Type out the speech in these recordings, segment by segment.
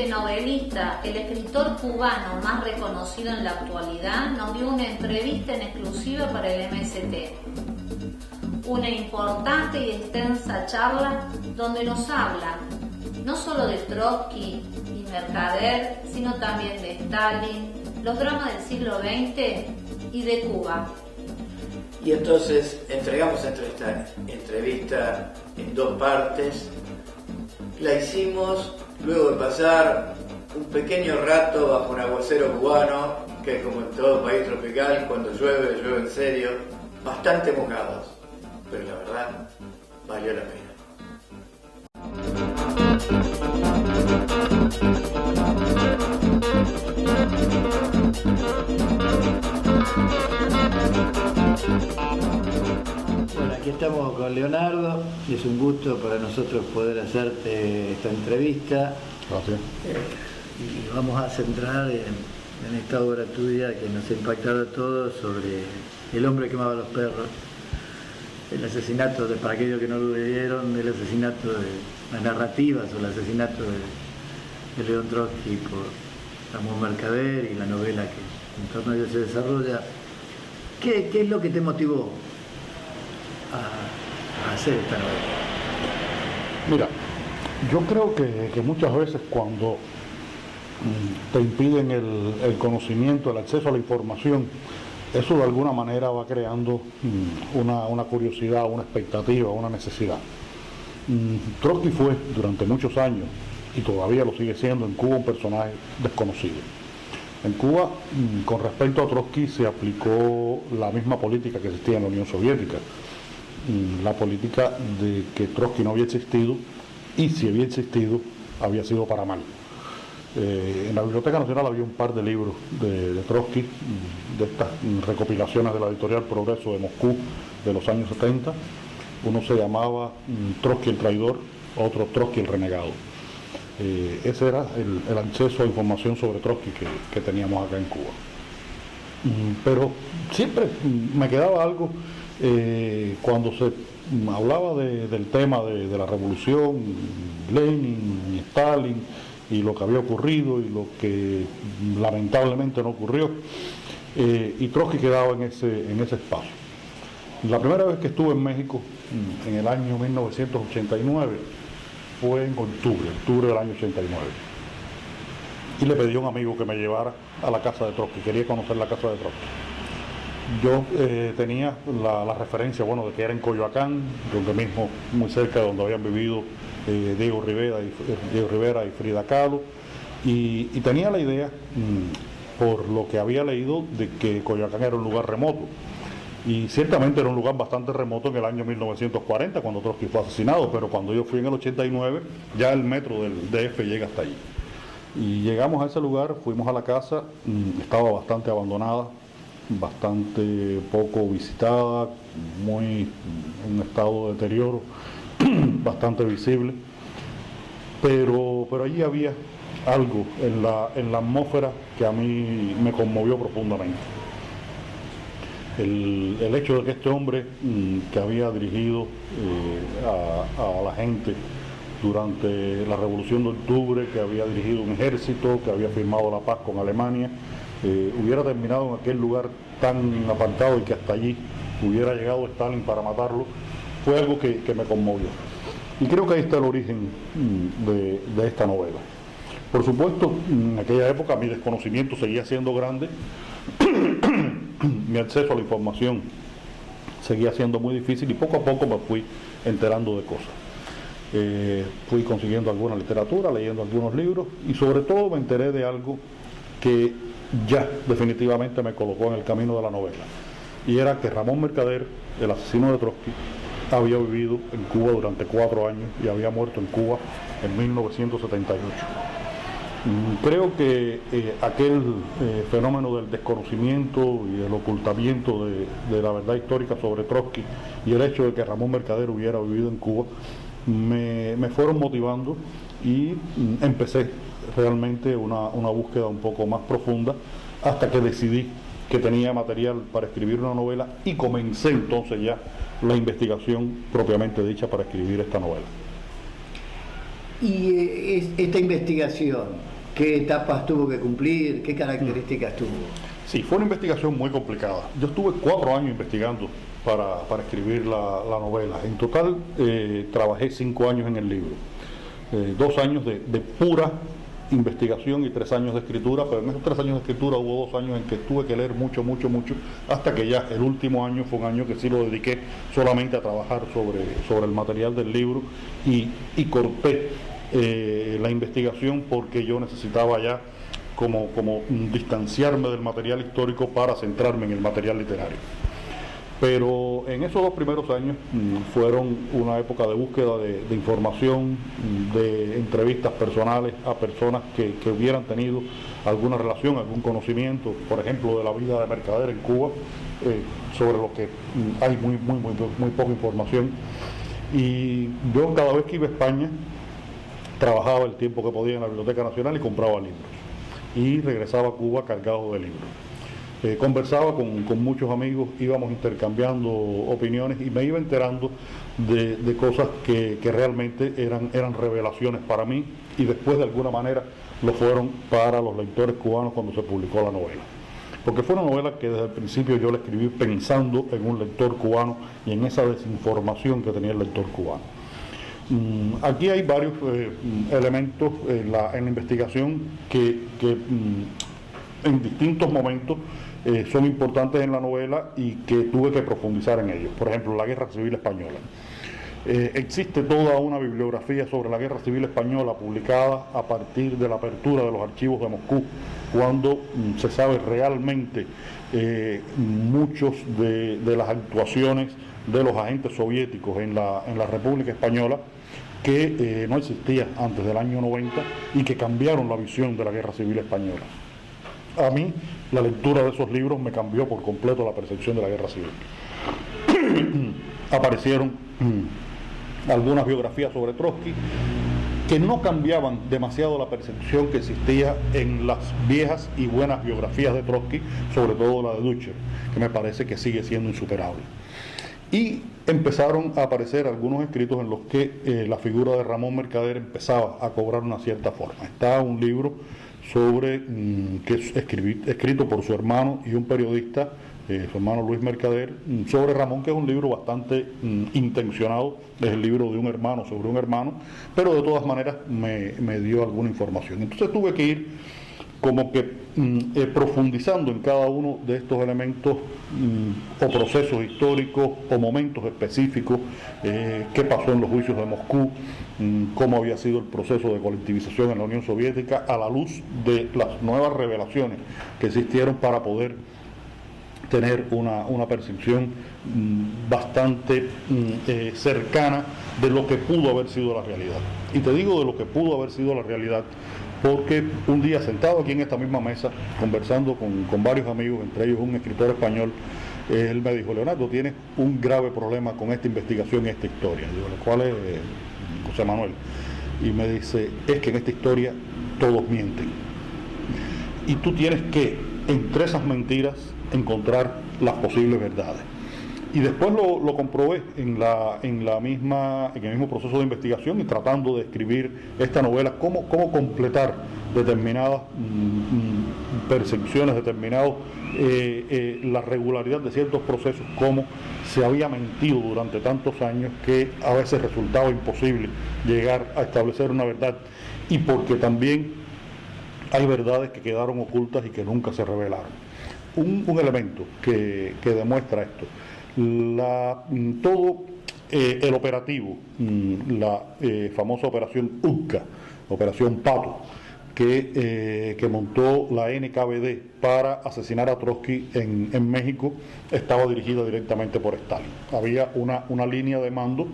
este novelista, el escritor cubano más reconocido en la actualidad, nos dio una entrevista en exclusiva para el MST. Una importante y extensa charla donde nos habla no solo de Trotsky y Mercader, sino también de Stalin, los dramas del siglo XX y de Cuba. Y entonces entregamos esta entrevista en dos partes. La hicimos luego de pasar un pequeño rato bajo un aguacero cubano, que es como en todo país tropical, cuando llueve, llueve en serio, bastante mojados, pero la verdad valió la pena. Bueno, aquí estamos con Leonardo y es un gusto para nosotros poder hacerte esta entrevista. Gracias. Y vamos a centrar en esta obra tuya que nos ha impactado a todos sobre El hombre que quemaba los perros, el asesinato, para aquellos que no lo leyeron, el asesinato de las narrativas o el asesinato de León Trotsky por Ramón Mercader y la novela que en torno a ello se desarrolla. ¿Qué es lo que te motivó a hacer esta novela? Mira, yo creo que muchas veces cuando te impiden el conocimiento, el acceso a la información, eso de alguna manera va creando una curiosidad, una expectativa, una necesidad. Trotsky fue durante muchos años, y todavía lo sigue siendo en Cuba, un personaje desconocido. En Cuba, con respecto a Trotsky, se aplicó la misma política que existía en la Unión Soviética. La política de que Trotsky no había existido, y si había existido, había sido para mal. En la Biblioteca Nacional había un par de libros de Trotsky, de estas recopilaciones de la editorial Progreso de Moscú de los años 70. Uno se llamaba Trotsky el traidor, otro Trotsky el renegado. Ese era el acceso a información sobre Trotsky que teníamos acá en Cuba. Pero siempre me quedaba algo cuando se hablaba del tema de la revolución, Lenin y Stalin, y lo que había ocurrido y lo que lamentablemente no ocurrió, y Trotsky quedaba en ese espacio. La primera vez que estuve en México, en el año 1989, fue en octubre del año 89, y le pedí a un amigo que me llevara a la casa de Trotsky. Quería conocer la casa de Trotsky. Yo tenía la referencia, de que era en Coyoacán, donde mismo, muy cerca de donde habían vivido Diego Rivera y Frida Kahlo, y tenía la idea, por lo que había leído, de que Coyoacán era un lugar remoto. Y ciertamente era un lugar bastante remoto en el año 1940, cuando Trotsky fue asesinado, pero cuando yo fui en el 89, ya el metro del DF llega hasta allí. Y llegamos a ese lugar, fuimos a la casa, estaba bastante abandonada, bastante poco visitada, muy en un estado de deterioro, bastante visible, pero allí había algo en la atmósfera que a mí me conmovió profundamente. El hecho de que este hombre que había dirigido a la gente durante la Revolución de Octubre, que había dirigido un ejército, que había firmado la paz con Alemania, hubiera terminado en aquel lugar tan apartado y que hasta allí hubiera llegado Stalin para matarlo, fue algo que me conmovió. Y creo que ahí está el origen de esta novela. Por supuesto, en aquella época mi desconocimiento seguía siendo grande, mi acceso a la información seguía siendo muy difícil, y poco a poco me fui enterando de cosas. Fui consiguiendo alguna literatura, leyendo algunos libros, y sobre todo me enteré de algo que ya definitivamente me colocó en el camino de la novela, y era que Ramón Mercader, el asesino de Trotsky, había vivido en Cuba durante 4 años y había muerto en Cuba en 1978. Creo que aquel fenómeno del desconocimiento y del ocultamiento de la verdad histórica sobre Trotsky, y el hecho de que Ramón Mercader hubiera vivido en Cuba, me fueron motivando, y empecé realmente una búsqueda un poco más profunda, hasta que decidí que tenía material para escribir una novela, y comencé entonces ya la investigación propiamente dicha para escribir esta novela. Y esta investigación, ¿Qué etapas tuvo que cumplir? ¿Qué características tuvo? Sí, fue una investigación muy complicada. Yo estuve 4 años investigando para escribir la novela. En total trabajé 5 años en el libro. 2 años de pura investigación y 3 años de escritura, pero en esos 3 años de escritura hubo 2 años en que tuve que leer mucho, hasta que ya el último año fue un año que sí lo dediqué solamente a trabajar sobre el material del libro y corté la investigación porque yo necesitaba ya como distanciarme del material histórico para centrarme en el material literario. Pero en esos 2 primeros años fueron una época de búsqueda de información, de entrevistas personales a personas que hubieran tenido alguna relación, algún conocimiento, por ejemplo, de la vida de Mercader en Cuba, sobre lo que hay muy poca información. Y yo cada vez que iba a España, trabajaba el tiempo que podía en la Biblioteca Nacional y compraba libros. Y regresaba a Cuba cargado de libros. Conversaba con muchos amigos, íbamos intercambiando opiniones y me iba enterando de cosas que realmente eran revelaciones para mí y después de alguna manera lo fueron para los lectores cubanos cuando se publicó la novela. Porque fue una novela que desde el principio yo la escribí pensando en un lector cubano y en esa desinformación que tenía el lector cubano. Aquí hay varios elementos en la investigación que en distintos momentos son importantes en la novela y que tuve que profundizar en ellos. Por ejemplo, la Guerra Civil Española. Existe toda una bibliografía sobre la Guerra Civil Española publicada a partir de la apertura de los archivos de Moscú, cuando se sabe realmente muchos de las actuaciones de los agentes soviéticos en la República Española que no existía antes del año 90 y que cambiaron la visión de la Guerra Civil Española. A mí, la lectura de esos libros me cambió por completo la percepción de la Guerra Civil. Aparecieron algunas biografías sobre Trotsky que no cambiaban demasiado la percepción que existía en las viejas y buenas biografías de Trotsky, sobre todo la de Ducher, que me parece que sigue siendo insuperable. Y empezaron a aparecer algunos escritos en los que la figura de Ramón Mercader empezaba a cobrar una cierta forma. Está un libro que es escrito por su hermano y un periodista, su hermano Luis Mercader, sobre Ramón, que es un libro bastante intencionado, es el libro de un hermano sobre un hermano, pero de todas maneras me dio alguna información. Entonces tuve que ir como que profundizando en cada uno de estos elementos o procesos históricos o momentos específicos, qué pasó en los juicios de Moscú, cómo había sido el proceso de colectivización en la Unión Soviética a la luz de las nuevas revelaciones que existieron para poder tener una percepción bastante cercana de lo que pudo haber sido la realidad. Y te digo de lo que pudo haber sido la realidad porque un día sentado aquí en esta misma mesa, conversando con varios amigos, entre ellos un escritor español, él me dijo: Leonardo, tienes un grave problema con esta investigación y esta historia. Digo, ¿cuál es, José Manuel? Y me dice: es que en esta historia todos mienten. Y tú tienes que, entre esas mentiras, encontrar las posibles verdades. Y después lo comprobé en el mismo proceso de investigación y tratando de escribir esta novela, cómo completar determinadas percepciones, la regularidad de ciertos procesos, cómo se había mentido durante tantos años que a veces resultaba imposible llegar a establecer una verdad, y porque también hay verdades que quedaron ocultas y que nunca se revelaron. Un elemento que demuestra esto: todo el operativo, la famosa operación UCA, operación Pato, que montó la NKVD para asesinar a Trotsky en México, estaba dirigida directamente por Stalin. Había una línea de mando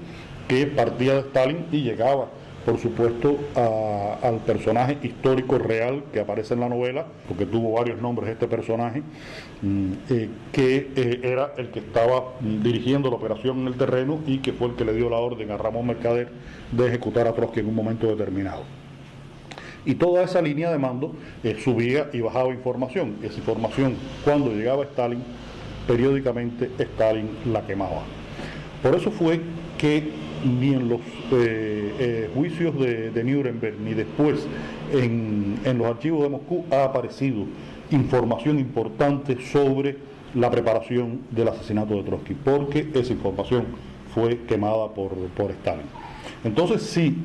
que partía de Stalin y llegaba, por supuesto, al personaje histórico real que aparece en la novela, porque tuvo varios nombres este personaje, que era el que estaba dirigiendo la operación en el terreno y que fue el que le dio la orden a Ramón Mercader de ejecutar a Trotsky en un momento determinado. Y toda esa línea de mando subía y bajaba información. Esa información, cuando llegaba a Stalin, periódicamente Stalin la quemaba. Por eso fue que ni en los juicios de Nuremberg, ni después en los archivos de Moscú ha aparecido información importante sobre la preparación del asesinato de Trotsky, porque esa información fue quemada por Stalin. Entonces sí,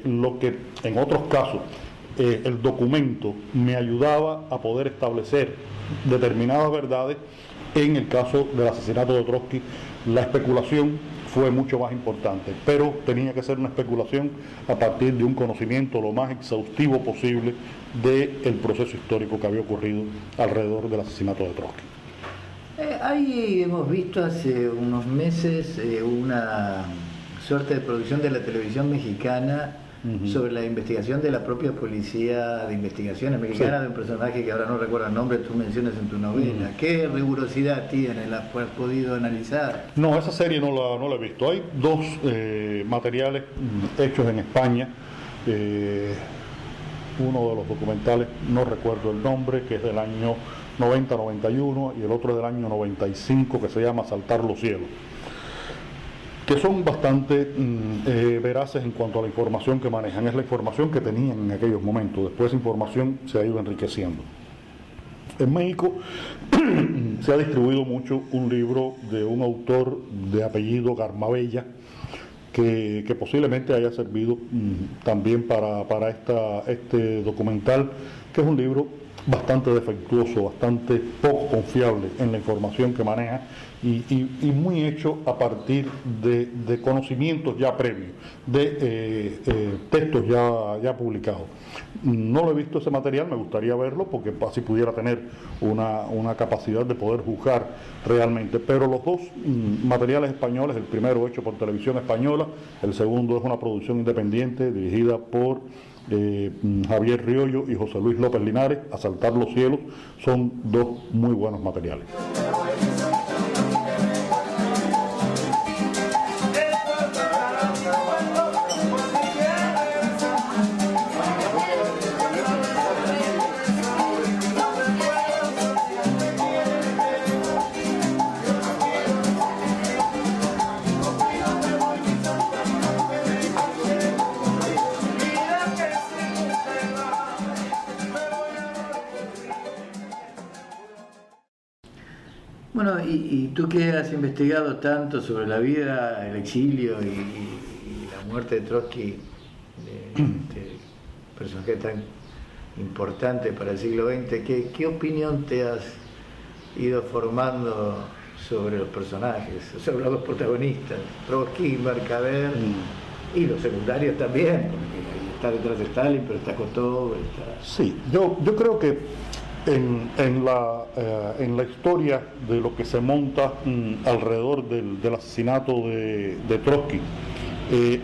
lo que en otros casos el documento me ayudaba a poder establecer determinadas verdades, en el caso del asesinato de Trotsky la especulación fue mucho más importante, pero tenía que ser una especulación a partir de un conocimiento lo más exhaustivo posible del proceso histórico que había ocurrido alrededor del asesinato de Trotsky. Ahí hemos visto hace unos meses una suerte de producción de la televisión mexicana sobre la investigación de la propia policía de investigaciones mexicana, de un personaje que ahora no recuerdo el nombre, tú mencionas en tu novela. ¿Qué rigurosidad tiene? ¿La has podido analizar? No, esa serie no la he visto. Hay dos materiales hechos en España. Uno de los documentales, no recuerdo el nombre, que es del año 90-91, y el otro es del año 95, que se llama Saltar los cielos, que son bastante veraces en cuanto a la información que manejan. Es la información que tenían en aquellos momentos. Después esa información se ha ido enriqueciendo. En México se ha distribuido mucho un libro de un autor de apellido Garmabella, que posiblemente haya servido también para este documental, que es un libro bastante defectuoso, bastante poco confiable en la información que maneja y muy hecho a partir de conocimientos ya previos, de textos ya publicados. No lo he visto ese material, me gustaría verlo porque así pudiera tener una capacidad de poder juzgar realmente, pero los dos materiales españoles, el primero hecho por Televisión Española, el segundo es una producción independiente dirigida por Javier Riollo y José Luis López Linares, Asaltar los cielos, son dos muy buenos materiales. Bueno, y tú que has investigado tanto sobre la vida, el exilio y la muerte de Trotsky, de este personaje tan importante para el siglo XX, ¿qué opinión te has ido formando sobre los personajes, sobre los protagonistas? Trotsky, Mercader y los secundarios también, porque está detrás de Stalin, pero está Kotov, está... Sí, yo creo que en la historia de lo que se monta alrededor del asesinato de Trotsky,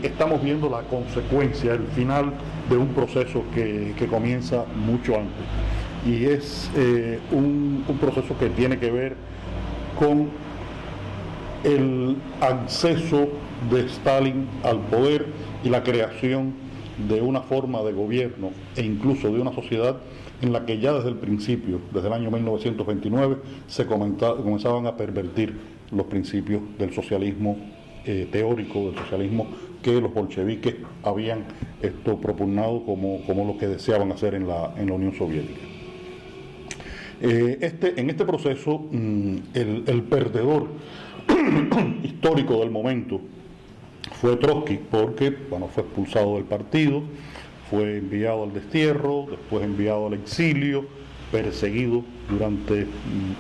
estamos viendo la consecuencia, el final de un proceso que comienza mucho antes, y es un proceso que tiene que ver con el acceso de Stalin al poder y la creación de una forma de gobierno e incluso de una sociedad en la que ya desde el principio, desde el año 1929, se comenzaban a pervertir los principios del socialismo teórico, del socialismo que los bolcheviques habían propugnado como lo que deseaban hacer en la Unión Soviética. En este proceso, el perdedor histórico del momento fue Trotsky, porque fue expulsado del partido, fue enviado al destierro, después enviado al exilio, perseguido durante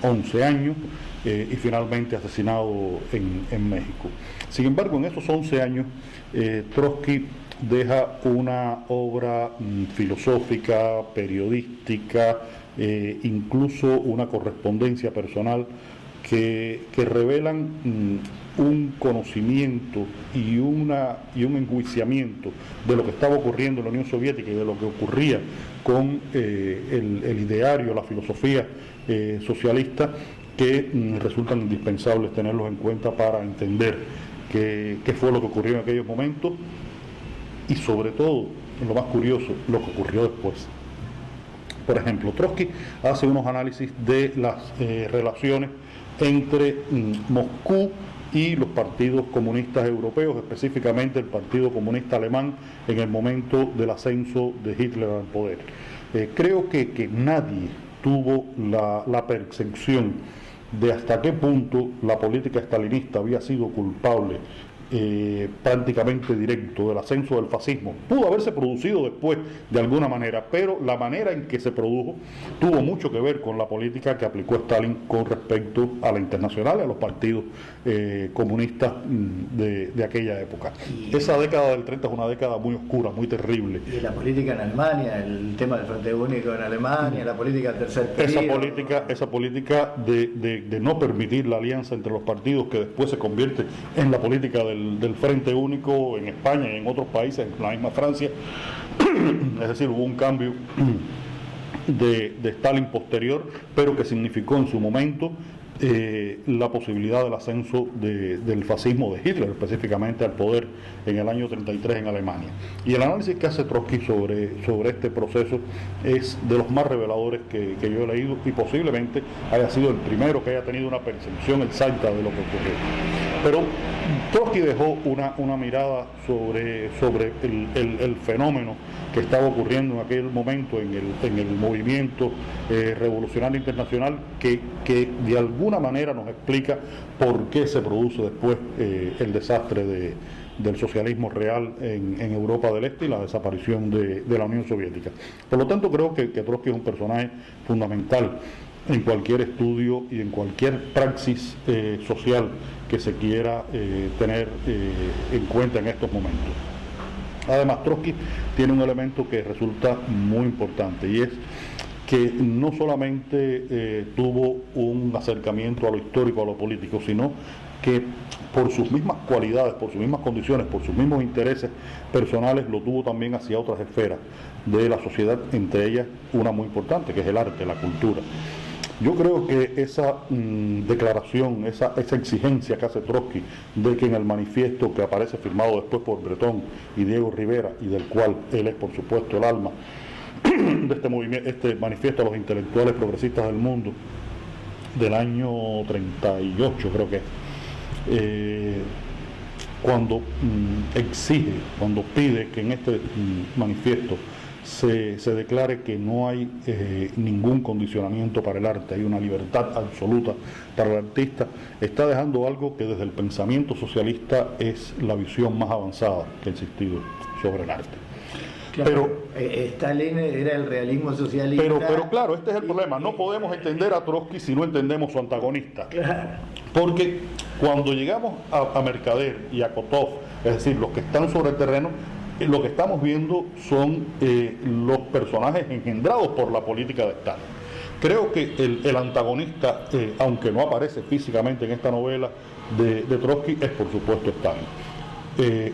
11 años y finalmente asesinado en México. Sin embargo, en esos 11 años, Trotsky deja una obra filosófica, periodística, incluso una correspondencia personal que revelan un conocimiento y un enjuiciamiento de lo que estaba ocurriendo en la Unión Soviética y de lo que ocurría con el ideario, la filosofía socialista, que resultan indispensables tenerlos en cuenta para entender qué fue lo que ocurrió en aquellos momentos y sobre todo, lo más curioso, lo que ocurrió después. Por ejemplo, Trotsky hace unos análisis de las relaciones entre Moscú y los partidos comunistas europeos, específicamente el Partido Comunista Alemán, en el momento del ascenso de Hitler al poder. Creo que nadie tuvo la percepción de hasta qué punto la política estalinista había sido culpable prácticamente directo del ascenso del fascismo. Pudo haberse producido después de alguna manera, pero la manera en que se produjo tuvo mucho que ver con la política que aplicó Stalin con respecto a la internacional y a los partidos comunistas de aquella época. Esa década del 30 es una década muy oscura, muy terrible. Y la política en Alemania, el tema del Frente Único en Alemania, la política del tercer periodo. Esa política de no permitir la alianza entre los partidos, que después se convierte en la política del Frente Único en España y en otros países, en la misma Francia. Es decir, hubo un cambio de Stalin posterior, pero que significó en su momento la posibilidad del ascenso del fascismo de Hitler, específicamente al poder en el año 33 en Alemania. Y el análisis que hace Trotsky sobre este proceso es de los más reveladores que yo he leído, y posiblemente haya sido el primero que haya tenido una percepción exacta de lo que ocurrió. Pero Trotsky dejó una mirada sobre el fenómeno que estaba ocurriendo en aquel momento en el movimiento revolucionario internacional, que de alguna manera nos explica por qué se produce después el desastre del socialismo real en Europa del Este y la desaparición de la Unión Soviética. Por lo tanto, creo que Trotsky es un personaje fundamental en cualquier estudio y en cualquier praxis social que se quiera tener en cuenta en estos momentos. Además, Trotsky tiene un elemento que resulta muy importante, y es que no solamente tuvo un acercamiento a lo histórico, a lo político, sino que por sus mismas cualidades, por sus mismas condiciones, por sus mismos intereses personales, lo tuvo también hacia otras esferas de la sociedad, entre ellas una muy importante, que es el arte, la cultura. Yo creo que esa declaración, esa exigencia que hace Trotsky de que en el manifiesto que aparece firmado después por Bretón y Diego Rivera, y del cual él es por supuesto el alma de este movimiento, este manifiesto a los intelectuales progresistas del mundo del año 38, creo que cuando exige, cuando pide que en este manifiesto se declare que no hay ningún condicionamiento para el arte, hay una libertad absoluta para el artista, está dejando algo que desde el pensamiento socialista es la visión más avanzada que ha existido sobre el arte. Claro, pero Stalin era el realismo socialista. Pero claro, este es el problema. No podemos entender a Trotsky si no entendemos su antagonista. Claro. Porque cuando llegamos a Mercader y a Kotov, es decir, los que están sobre el terreno, lo que estamos viendo son los personajes engendrados por la política de Stalin. Creo que el antagonista, aunque no aparece físicamente en esta novela de Trotsky, es por supuesto Stalin.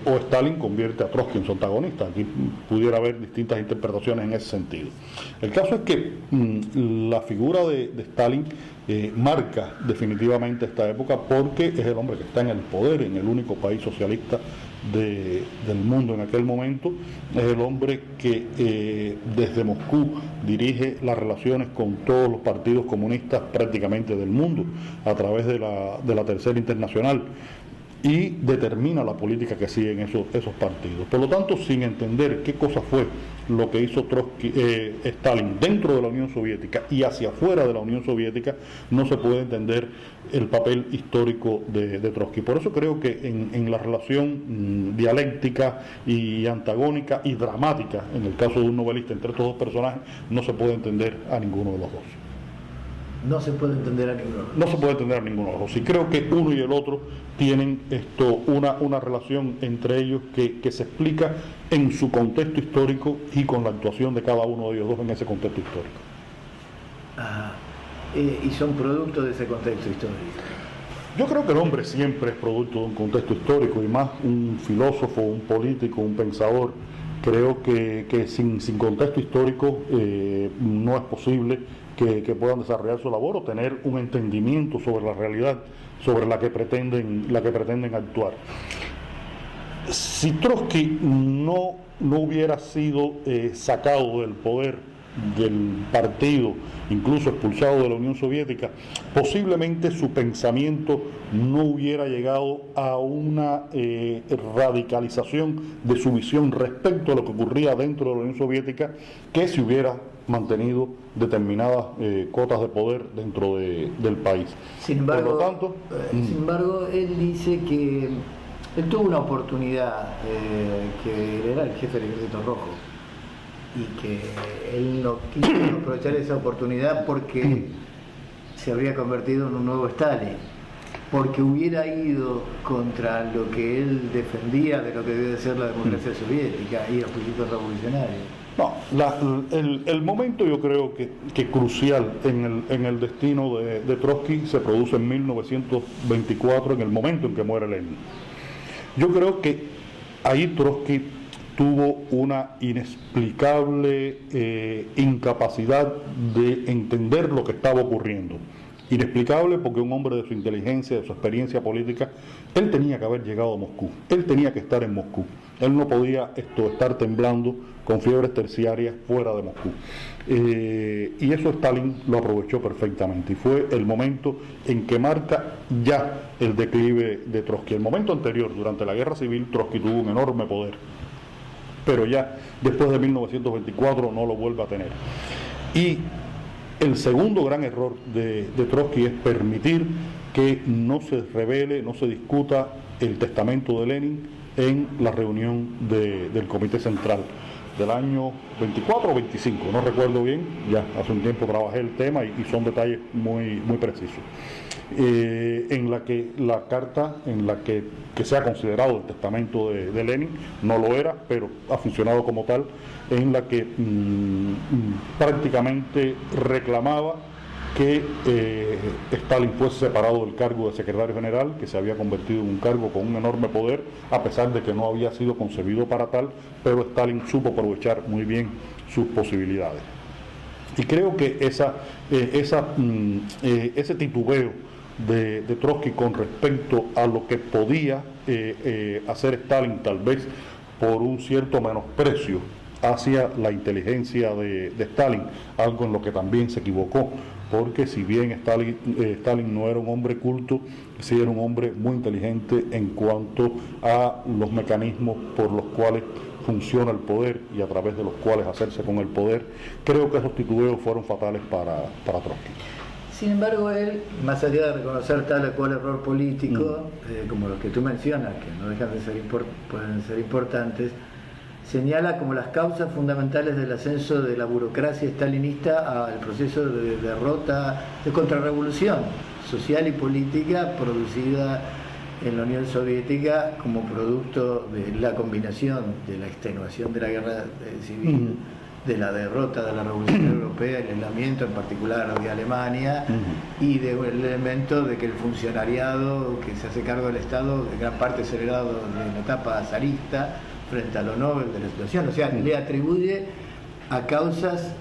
O Stalin convierte a Trotsky en su antagonista. Aquí pudiera haber distintas interpretaciones en ese sentido. El caso es que la figura de Stalin marca definitivamente esta época, porque es el hombre que está en el poder en el único país socialista del mundo en aquel momento. Es el hombre que desde Moscú dirige las relaciones con todos los partidos comunistas prácticamente del mundo a través de la Tercera Internacional, y determina la política que siguen esos partidos. Por lo tanto, sin entender qué cosa fue lo que hizo Stalin dentro de la Unión Soviética y hacia afuera de la Unión Soviética, no se puede entender el papel histórico de Trotsky. Por eso creo que en la relación dialéctica y antagónica y dramática, en el caso de un novelista entre estos dos personajes, no se puede entender a ninguno de los dos. No se puede entender a ninguno. No se puede entender a ninguno de los dos. Y creo que uno y el otro tienen una relación entre ellos que se explica en su contexto histórico y con la actuación de cada uno de ellos dos en ese contexto histórico. Y son producto de ese contexto histórico. Yo creo que el hombre siempre es producto de un contexto histórico, y más un filósofo, un político, un pensador. Creo que sin contexto histórico no es posible que puedan desarrollar su labor o tener un entendimiento sobre la realidad sobre la que pretenden actuar. Si Trotsky no hubiera sido sacado del poder del partido, incluso expulsado de la Unión Soviética, posiblemente su pensamiento no hubiera llegado a una radicalización de su visión respecto a lo que ocurría dentro de la Unión Soviética, que se hubiera mantenido determinadas cotas de poder dentro del país. Sin embargo, por lo tanto, sin embargo, él dice que él tuvo una oportunidad, que él era el jefe del Ejército Rojo, y que él no quiso aprovechar esa oportunidad porque se habría convertido en un nuevo Stalin, porque hubiera ido contra lo que él defendía de lo que debe ser la democracia soviética y los proyectos revolucionarios. No, el momento yo creo que crucial en el destino de Trotsky se produce en 1924, en el momento en que muere Lenin. Yo creo que ahí Trotsky tuvo una inexplicable incapacidad de entender lo que estaba ocurriendo. Inexplicable porque un hombre de su inteligencia, de su experiencia política, él tenía que haber llegado a Moscú, él tenía que estar en Moscú, él no podía estar temblando con fiebres terciarias fuera de Moscú. Y eso Stalin lo aprovechó perfectamente y fue el momento en que marca ya el declive de Trotsky. El momento anterior, durante la Guerra Civil, Trotsky tuvo un enorme poder, pero ya después de 1924 no lo vuelve a tener. Y el segundo gran error de Trotsky es permitir que no se revele, no se discuta el testamento de Lenin en la reunión del Comité Central del año 24 o 25, no recuerdo bien, ya hace un tiempo trabajé el tema y son detalles muy precisos. En la que la carta en la que se ha considerado el testamento de Lenin, no lo era, pero ha funcionado como tal, en la que prácticamente reclamaba que Stalin fuese separado del cargo de secretario general, que se había convertido en un cargo con un enorme poder, a pesar de que no había sido concebido para tal, pero Stalin supo aprovechar muy bien sus posibilidades. Y creo que ese titubeo de Trotsky con respecto a lo que podía hacer Stalin, tal vez por un cierto menosprecio hacia la inteligencia de Stalin, algo en lo que también se equivocó, porque si bien Stalin no era un hombre culto, sí era un hombre muy inteligente en cuanto a los mecanismos por los cuales funciona el poder y a través de los cuales hacerse con el poder. Creo que esos titubeos fueron fatales para Trotsky. Sin embargo, él, más allá de reconocer tal o cual error político, como los que tú mencionas, que no dejan de ser pueden ser importantes, señala como las causas fundamentales del ascenso de la burocracia stalinista al proceso de derrota, de contrarrevolución social y política producida en la Unión Soviética como producto de la combinación de la extenuación de la guerra civil, de la derrota de la Revolución Europea, el aislamiento en particular de Alemania, y del elemento de que el funcionariado que se hace cargo del Estado, de gran parte es heredado de la etapa zarista, frente a lo Nobel de la situación, o sea, le atribuye a causas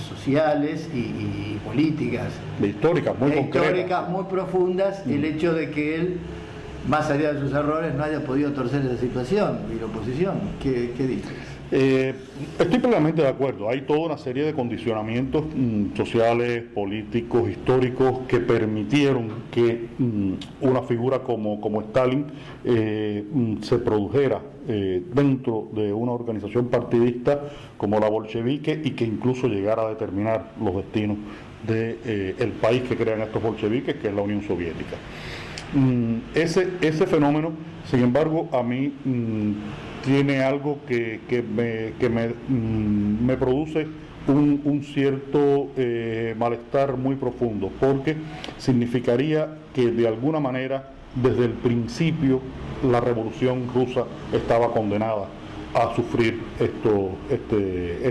sociales y políticas históricas muy profundas el hecho de que él, más allá de sus errores, no haya podido torcer esa situación. Y la oposición, ¿qué dices? Estoy plenamente de acuerdo. Hay toda una serie de condicionamientos sociales, políticos, históricos que permitieron que una figura como Stalin se produjera dentro de una organización partidista como la bolchevique y que incluso llegara a determinar los destinos del país que crean estos bolcheviques, que es la Unión Soviética. Ese fenómeno, sin embargo, a mí tiene algo que me produce un cierto malestar muy profundo, porque significaría que de alguna manera desde el principio la revolución rusa estaba condenada a sufrir este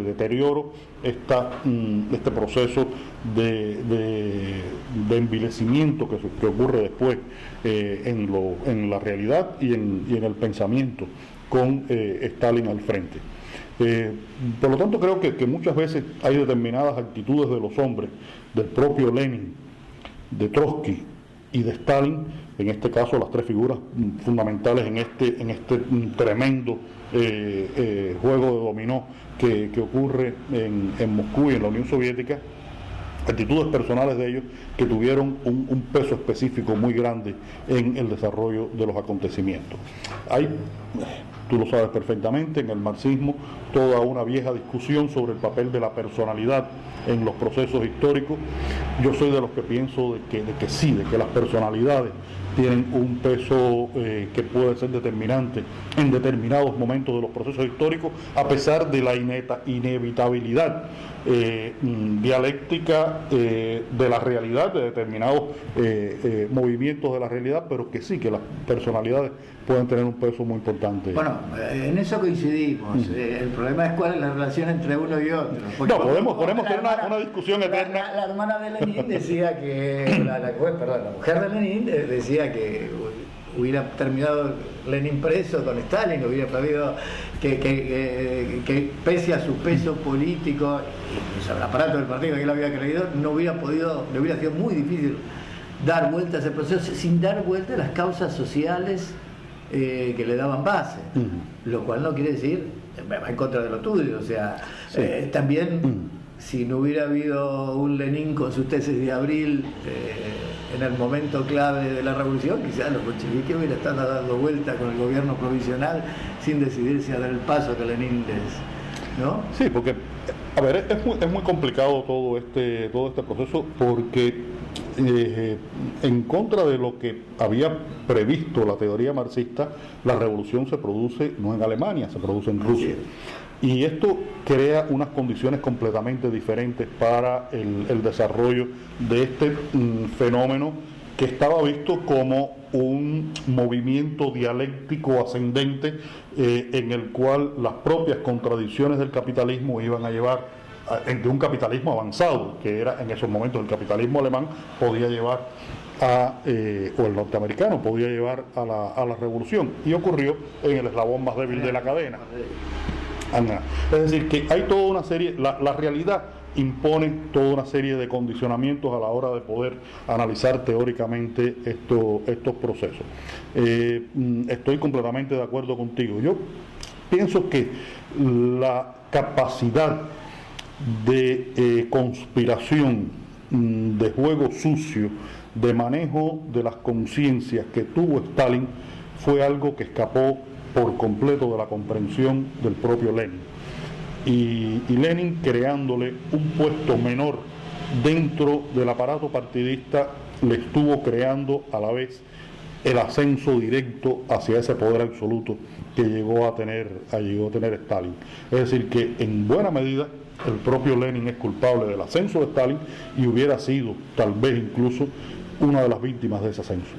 deterioro, este proceso de envilecimiento que ocurre después en la realidad y en el pensamiento con Stalin al frente. Por lo tanto, creo que muchas veces hay determinadas actitudes de los hombres, del propio Lenin, de Trotsky, y de Stalin, en este caso las tres figuras fundamentales en este tremendo juego de dominó que ocurre en Moscú y en la Unión Soviética, actitudes personales de ellos que tuvieron un peso específico muy grande en el desarrollo de los acontecimientos. Hay, tú lo sabes perfectamente, en el marxismo toda una vieja discusión sobre el papel de la personalidad en los procesos históricos. Yo soy de los que pienso de que las personalidades tienen un peso que puede ser determinante en determinados momentos de los procesos históricos, a pesar de la inevitabilidad dialéctica de la realidad, de determinados movimientos de la realidad, pero que sí, que las personalidades pueden tener un peso muy importante. Bueno, en eso coincidimos. El problema es cuál es la relación entre uno y otro. No, podemos tener una discusión eterna. La hermana de Lenin decía que, la mujer de Lenin decía que hubiera terminado Lenin preso con Stalin, hubiera podido que pese a su peso político, incluso el aparato del partido que él había creído, le hubiera sido muy difícil dar vuelta a ese proceso sin dar vuelta a las causas sociales que le daban base, lo cual no quiere decir, va en contra de lo tuyo, o sea, sí. También si no hubiera habido un Lenin con sus tesis de abril en el momento clave de la revolución, quizás los bolcheviques hubieran estado dando vuelta con el gobierno provisional sin decidirse a dar el paso que Lenin ¿no? Sí, porque, a ver, es muy complicado todo este proceso, porque en contra de lo que había previsto la teoría marxista, la revolución se produce no en Alemania, se produce en Rusia. Y esto crea unas condiciones completamente diferentes para el desarrollo de este fenómeno que estaba visto como un movimiento dialéctico ascendente en el cual las propias contradicciones del capitalismo iban a llevar de un capitalismo avanzado, que era en esos momentos el capitalismo alemán, podía llevar o el norteamericano podía llevar a la revolución, y ocurrió en el eslabón más débil de la cadena. Es decir, que hay toda una serie, la realidad impone toda una serie de condicionamientos a la hora de poder analizar teóricamente estos procesos. Estoy completamente de acuerdo contigo. Yo pienso que la capacidad de conspiración, de juego sucio, de manejo de las conciencias que tuvo Stalin fue algo que escapó por completo de la comprensión del propio Lenin. Y Lenin, creándole un puesto menor dentro del aparato partidista, le estuvo creando a la vez el ascenso directo hacia ese poder absoluto que llegó a tener Stalin. Es decir, que en buena medida el propio Lenin es culpable del ascenso de Stalin y hubiera sido tal vez incluso una de las víctimas de ese ascenso.